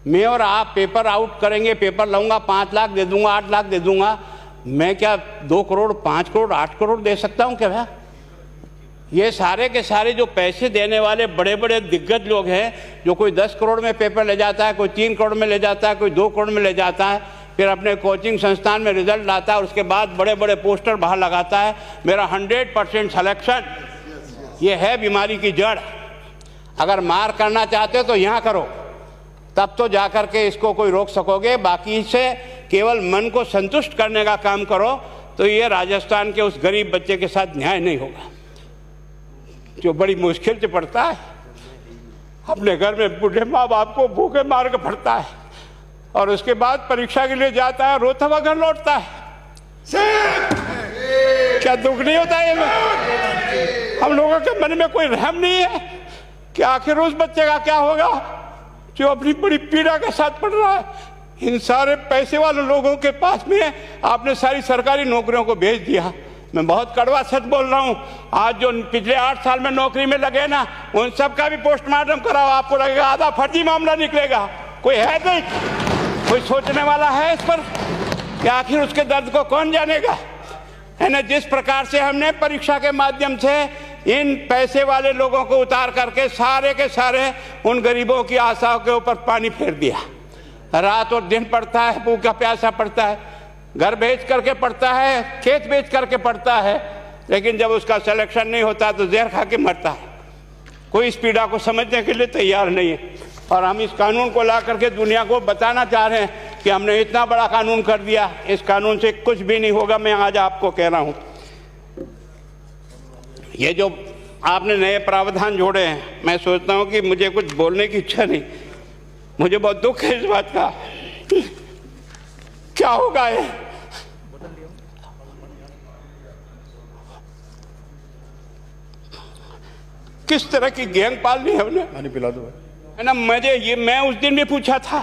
मैं और आप पेपर आउट करेंगे, पेपर लाऊंगा, 5 लाख दे दूंगा, 8 लाख दे दूंगा, मैं क्या 2 करोड़, 5 करोड़, 8 करोड़ दे सकता हूं क्या भैया? ये सारे के सारे जो पैसे देने वाले बड़े बड़े दिग्गज लोग हैं, जो कोई 10 करोड़ में पेपर ले जाता है, कोई 3 करोड़ में ले जाता है, कोई 2 करोड़ में ले जाता है, फिर अपने कोचिंग संस्थान में रिजल्ट लाता है और उसके बाद बड़े बड़े पोस्टर बाहर लगाता है, मेरा 100% सिलेक्शन। ये है बीमारी की जड़। अगर मार करना चाहते हो तो यहाँ करो, तब तो जाकर के इसको कोई रोक सकोगे। बाकी से केवल मन को संतुष्ट करने का काम करो तो ये राजस्थान के उस गरीब बच्चे के साथ न्याय नहीं होगा, जो बड़ी मुश्किल से पढ़ता है, अपने घर में बूढ़े माँ बाप को भूखे मार के पढ़ता है और उसके बाद परीक्षा के लिए जाता है, रोता हुआ घर लौटता है। क्या दुख नहीं होता है? हम लोगों के मन में कोई रहम नहीं है कि आखिर उस बच्चे का क्या होगा जो अपनी बड़ी पीड़ा के साथ पढ़ रहा है? इन सारे पैसे वाले लोगों के पास में आपने सारी सरकारी नौकरियों को भेज दिया। मैं बहुत कड़वा सच बोल रहा हूं। आज जो पिछले 8 साल में नौकरी में लगे ना, उन सब का भी पोस्टमार्टम कराओ, आपको लगेगा आधा फर्जी मामला निकलेगा। कोई है नहीं, कोई सोचने वाला है इस पर कि आखिर उसके दर्द को कौन जानेगा? है ना, जिस प्रकार से हमने परीक्षा के माध्यम से इन पैसे वाले लोगों को उतार करके सारे के सारे उन गरीबों की आशाओं के ऊपर पानी फेर दिया। रात और दिन पढ़ता है, भूखा प्यासा पढ़ता है, घर बेच करके पढ़ता है, खेत बेच करके पढ़ता है, लेकिन जब उसका सिलेक्शन नहीं होता तो जहर खा के मरता है। कोई इस पीड़ा को समझने के लिए तैयार नहीं है। और हम इस कानून को ला करके दुनिया को बताना चाह रहे हैं कि हमने इतना बड़ा कानून कर दिया, इस कानून से कुछ भी नहीं होगा। मैं आज आपको कह रहा हूँ, ये जो आपने नए प्रावधान जोड़े हैं, मैं सोचता हूँ कि मुझे कुछ बोलने की इच्छा नहीं, मुझे बहुत दुख है इस बात का। क्या होगा ये? किस तरह की गैंग पालनी है उन्हें? पानी पिला दो है ना। मैं उस दिन भी पूछा था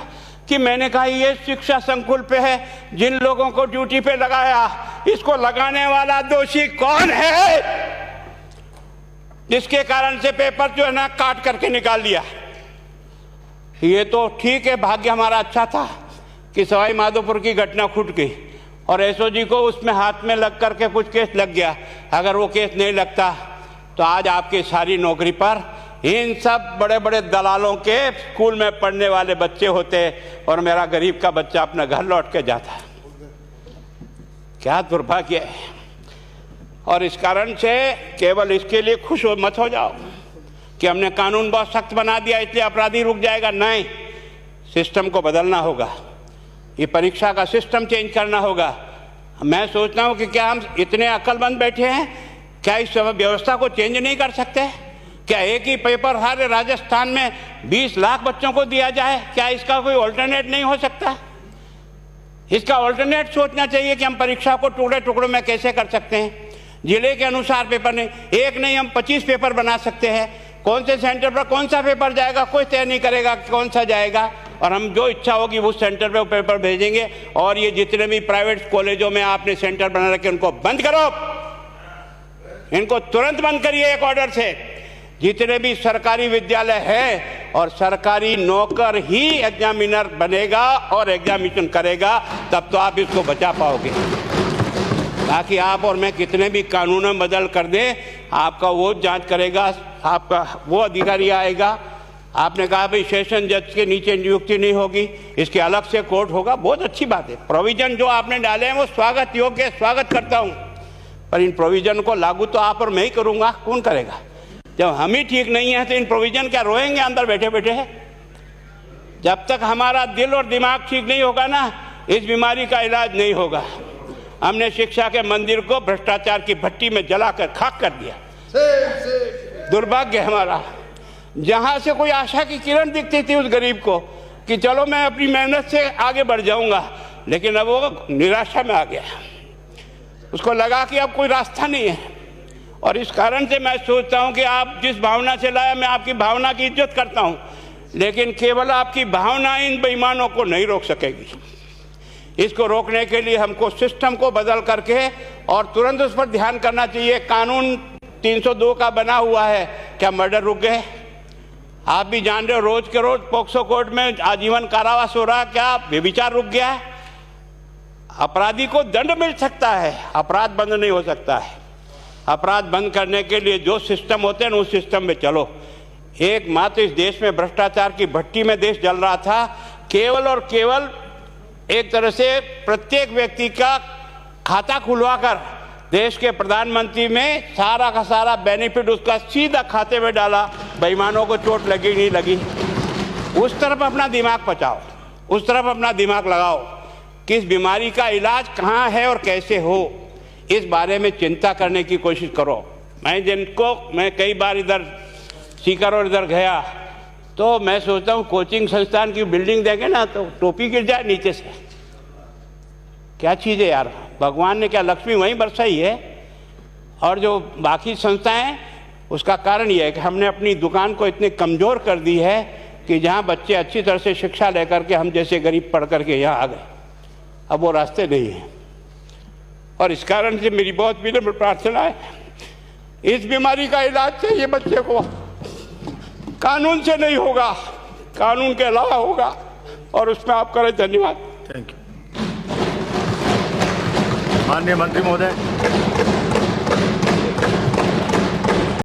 कि मैंने कहा ये शिक्षा संकुल पे है, जिन लोगों को ड्यूटी पे लगाया, इसको लगाने वाला दोषी कौन है, जिसके कारण से पेपर जो है ना काट करके निकाल दिया? ये तो ठीक है, भाग्य हमारा अच्छा था कि सवाई माधोपुर की घटना फूट गई और एसओजी को उसमें हाथ में लग करके कुछ केस लग गया। अगर वो केस नहीं लगता तो आज आपकी सारी नौकरी पर इन सब बड़े बड़े दलालों के स्कूल में पढ़ने वाले बच्चे होते और मेरा गरीब का बच्चा अपना घर लौट के जाता। क्या दुर्भाग्य है। और इस कारण से केवल इसके लिए खुश मत हो जाओ कि हमने कानून बहुत सख्त बना दिया इसलिए अपराधी रुक जाएगा। नहीं, सिस्टम को बदलना होगा, ये परीक्षा का सिस्टम चेंज करना होगा। मैं सोचता हूँ कि क्या हम इतने अक्लमंद बैठे हैं, क्या इस व्यवस्था को चेंज नहीं कर सकते? क्या एक ही पेपर हर राजस्थान में 20 लाख बच्चों को दिया जाए? क्या इसका कोई ऑल्टरनेट नहीं हो सकता? इसका ऑल्टरनेट सोचना चाहिए कि हम परीक्षा को टुकड़े टुकड़ों में कैसे कर सकते हैं। जिले के अनुसार पेपर नहीं, एक नहीं हम 25 पेपर बना सकते हैं। कौन से सेंटर पर कौन सा पेपर जाएगा कोई तय नहीं करेगा कौन सा जाएगा, और हम जो इच्छा होगी उस सेंटर पे वो पेपर भेजेंगे। और ये जितने भी प्राइवेट कॉलेजों में आपने सेंटर बना रखे उनको बंद करो, इनको तुरंत बंद करिए एक ऑर्डर से। जितने भी सरकारी विद्यालय है और सरकारी नौकर ही एग्जामिनर बनेगा और एग्जामिनेशन करेगा, तब तो आप इसको बचा पाओगे। ताकि आप और मैं कितने भी कानून बदल कर दें, आपका वो जांच करेगा, आपका वो अधिकारी आएगा। आपने कहा भाई सेशन जज के नीचे नियुक्ति नहीं होगी, इसके अलग से कोर्ट होगा, बहुत अच्छी बात है। प्रोविजन जो आपने डाले हैं वो स्वागत योग्य, स्वागत करता हूँ, पर इन प्रोविजन को लागू तो आप और मैं ही करूँगा, कौन करेगा? जब हम ही ठीक नहीं है तो इन प्रोविजन क्या रोएंगे अंदर बैठे बैठे? जब तक हमारा दिल और दिमाग ठीक नहीं होगा ना, इस बीमारी का इलाज नहीं होगा। हमने शिक्षा के मंदिर को भ्रष्टाचार की भट्टी में जलाकर खाक कर दिया। दुर्भाग्य हमारा। जहां से कोई आशा की किरण दिखती थी उस गरीब को कि चलो मैं अपनी मेहनत से आगे बढ़ जाऊंगा, लेकिन अब वो निराशा में आ गया। उसको लगा कि अब कोई रास्ता नहीं है। और इस कारण से मैं सोचता हूं कि आप जिस भावना से लाया, मैं आपकी भावना की इज्जत करता हूं, लेकिन केवल आपकी भावना इन बेईमानों को नहीं रोक सकेगी। इसको रोकने के लिए हमको सिस्टम को बदल करके और तुरंत उस पर ध्यान करना चाहिए। कानून 302 का बना हुआ है, क्या मर्डर रुक गए? आप भी जान रहे हो, रोज के रोज पोक्सो कोर्ट में आजीवन कारावास हो रहा। क्या व्यभिचार रुक गया है? अपराधी को दंड मिल सकता है, अपराध बंद नहीं हो सकता है। अपराध बंद करने के लिए जो सिस्टम होते हैं उस सिस्टम में चलो। एकमात्र इस देश में भ्रष्टाचार की भट्टी में देश जल रहा था। केवल और केवल एक तरह से प्रत्येक व्यक्ति का खाता खुलवाकर देश के प्रधानमंत्री में सारा का सारा बेनिफिट उसका सीधा खाते में डाला। बेईमानों को चोट लगी नहीं लगी, उस तरफ अपना दिमाग बचाओ, उस तरफ अपना दिमाग लगाओ कि इस बीमारी का इलाज कहाँ है और कैसे हो, इस बारे में चिंता करने की कोशिश करो। मैं कई बार इधर सीकर और इधर गया तो मैं सोचता हूँ कोचिंग संस्थान की बिल्डिंग देंगे ना तो टोपी गिर जाए नीचे से। क्या चीज़ है यार, भगवान ने क्या लक्ष्मी वहीं बरसाई है। और जो बाकी संस्थाएं, उसका कारण यह है कि हमने अपनी दुकान को इतनी कमज़ोर कर दी है कि जहाँ बच्चे अच्छी तरह से शिक्षा लेकर के हम जैसे गरीब पढ़ करके यहाँ आ गए, अब वो रास्ते नहीं हैं। और इस कारण से मेरी बहुत विनम्र प्रार्थना है, इस बीमारी का इलाज चाहिए बच्चे को, कानून से नहीं होगा, कानून के अलावा होगा। और उसमें आप करें। धन्यवाद। Thank you. माननीय मंत्री महोदय।